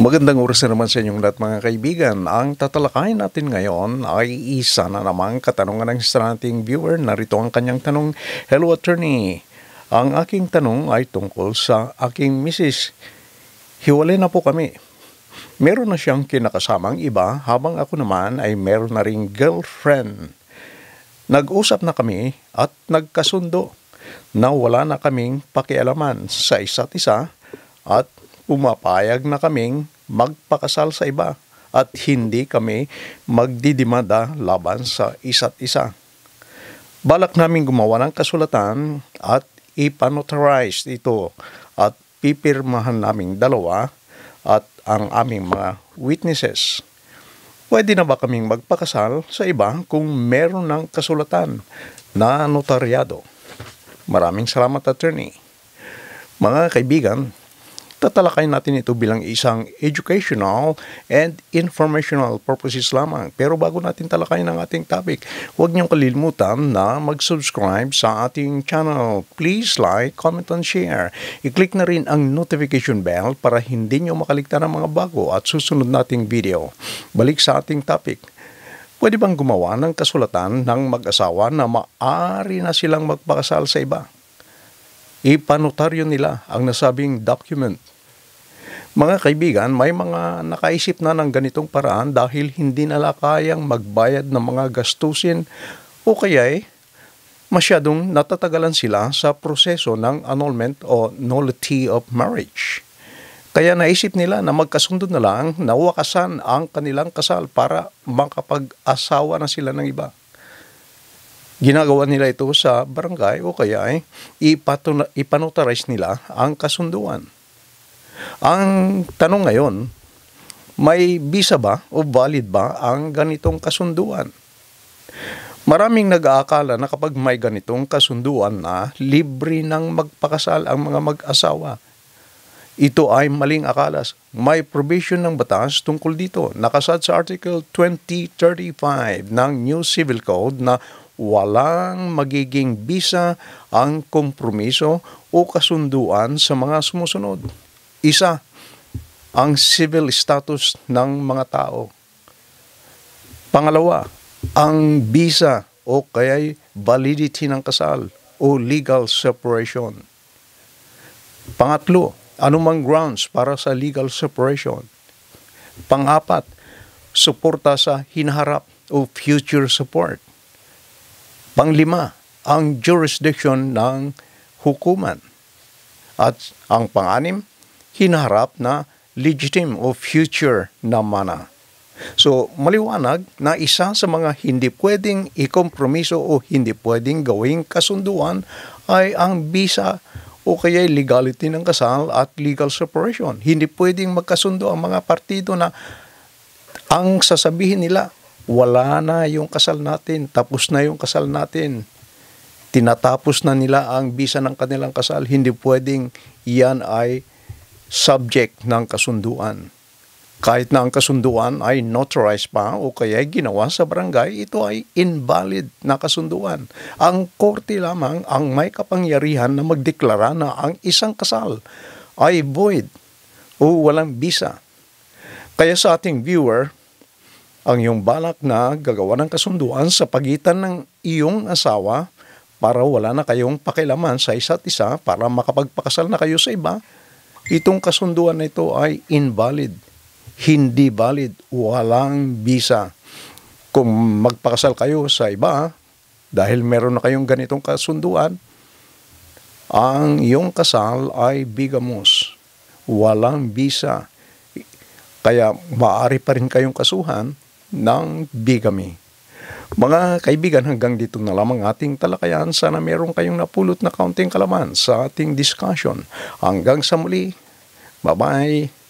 Magandang oras na naman sa inyong lahat mga kaibigan. Ang tatalakayin natin ngayon ay isa na namang katanungan ng isa nating viewer. Narito ang kanyang tanong. Hello attorney, ang aking tanong ay tungkol sa aking misis. Hiwalay na po kami. Meron na siyang kinakasamang iba habang ako naman ay meron na ring girlfriend. Nag-usap na kami at nagkasundo na wala na kaming pakialaman sa isa't isa at pumapayag na kaming magpakasal sa iba at hindi kami magdidimanda laban sa isa't isa. Balak namin gumawa ng kasulatan at ipanotarize ito at pipirmahan naming dalawa at ang aming mga witnesses. Pwede na ba kaming magpakasal sa iba kung meron ng kasulatan na notaryado? Maraming salamat, attorney. Mga kaibigan, tatalakayin natin ito bilang isang educational and informational purposes lamang. Pero bago natin talakayin ang ating topic, huwag niyong kalilimutan na mag-subscribe sa ating channel. Please like, comment, and share. I-click na rin ang notification bell para hindi niyo makaligtan ng mga bago at susunod nating video. Balik sa ating topic. Pwede bang gumawa ng kasulatan ng mag-asawa na maaari na silang magpakasal sa iba? Ipanotaryo nila ang nasabing document. Mga kaibigan, may mga nakaisip na ng ganitong paraan dahil hindi nila kayang magbayad ng mga gastusin o kaya'y masyadong natatagalan sila sa proseso ng annulment o nullity of marriage. Kaya naisip nila na magkasundo na lang na wakasan ang kanilang kasal para makapag-asawa na sila ng iba. Ginagawa nila ito sa barangay o kaya'y ipanotarize nila ang kasunduan. Ang tanong ngayon, may bisa ba o valid ba ang ganitong kasunduan? Maraming nag-aakala na kapag may ganitong kasunduan na libre ng magpakasal ang mga mag-asawa. Ito ay maling akala. May provision ng batas tungkol dito. Nakasad sa Article 2035 ng New Civil Code na walang magiging bisa ang kompromiso o kasunduan sa mga sumusunod. Isa, ang civil status ng mga tao. Pangalawa, ang bisa o kaya'y validity ng kasal o legal separation. Pangatlo, anumang grounds para sa legal separation. Pang-apat, suporta sa hinaharap o future support. Pang-lima, ang jurisdiction ng hukuman. At ang pang-anim, hinaharap na legitimate o future na mana. So, maliwanag na isa sa mga hindi pwedeng ikompromiso o hindi pwedeng gawing kasunduan ay ang bisa o kaya legality ng kasal at legal separation. Hindi pwedeng magkasundo ang mga partido na ang sasabihin nila, wala na yung kasal natin, tapos na yung kasal natin. Tinatapos na nila ang bisa ng kanilang kasal. Hindi pwedeng yan ay subject ng kasunduan. Kahit na ang kasunduan ay notarized pa o kaya ginawa sa barangay, ito ay invalid na kasunduan. Ang korte lamang ang may kapangyarihan na magdeklara na ang isang kasal ay void o walang bisa. Kaya sa ating viewer, ang iyong balak na gagawa ng kasunduan sa pagitan ng iyong asawa para wala na kayong pakialaman sa isa't isa, para makapagpakasal na kayo sa iba, itong kasunduan na ito ay invalid, hindi valid, walang bisa. Kung magpakasal kayo sa iba, dahil meron na kayong ganitong kasunduan, ang iyong kasal ay bigamos, walang bisa. Kaya maaari pa rin kayong kasuhan ng bigamy. Mga kaibigan, hanggang dito na lamang ating talakayan. Sana meron kayong napulot na kaunting kalaman sa ating discussion. Hanggang sa muli. Bye-bye.